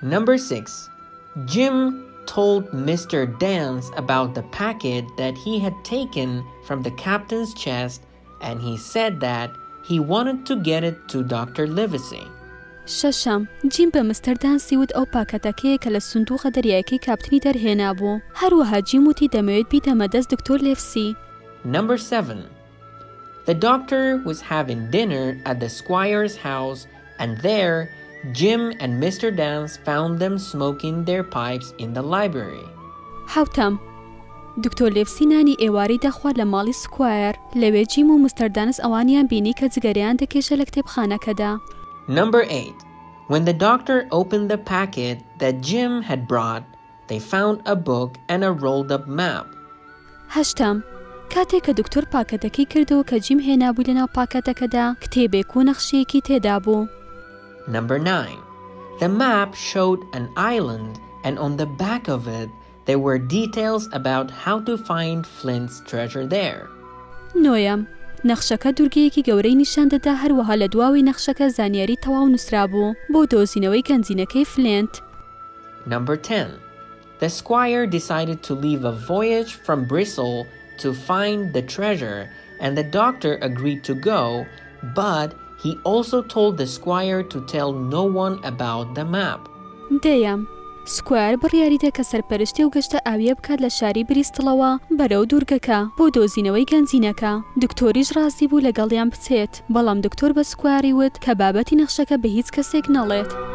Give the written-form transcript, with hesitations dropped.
Number 6. Jim told Mr. Dance about the packet that he had taken from the captain's chest, and he said that he wanted to get it to Dr. Livesey. شەشەم جیم بە مستەر دانسی وت ئەو پاکەتەکەیە کە لە سندووقە دەریایەکەی کاپتنی دەرهێنا بوو. هەروەها جیم وتی دەمەوێت بیدەمە دەست دکتۆر لێڤسی. Number 7. The doctor was having dinner at the squire's house, and there Jim and Mr. Dance found them smoking their pipes in the library. حوتەم دکتۆر لێڤسی نانی ئێوارەی دەخوارد لە ماڵی سکوایر. لەوێ جیم و مستەر دانس ئەوانیان بینی کە جگەرەیان دەکێشە لە کتێبخانەکەدا. Number 8. When the doctor opened the packet that Jim had brought, they found a book and a rolled-up map. هەشتم کاتێک کە دکتۆر پاکەتەکەی کردەوە کە جیم هێنابووی لەناو پاکەتەکەدا کتێبێک و نەخشەیەکی تێدا بوو. Number 9. The map showed an island, and on the back of it, there were details about how to find Flint's treasure there. نۆیەم نەخشەکە دوورگەیەکی گەورەی نیشان دەدا هەروەها لە دواوی نەخشەکە زانیاری تەواو نووسرا بوو بۆ دۆزینەوەی گەنجینەکەی فلینت. Number 10. The squire decided to leave a voyage from Bristol to find the treasure, and the doctor agreed to go, but he also told the squire to tell no one about the map. دەیەم سکوار بڕیاریدە کە سەرپەرشتی و گەشتە ئاویە بکات لە شاری بریستڵەوە بەرەو دوورگەکە بۆ دۆزینەوەی گەنجینەکە. دکتۆریش ڕازی بوو لەگەڵیان بچێت، بەڵام دکتۆر بە سکواری وت کە بابەتی نەخشەکە بە هیچ کەسێک نەڵێت.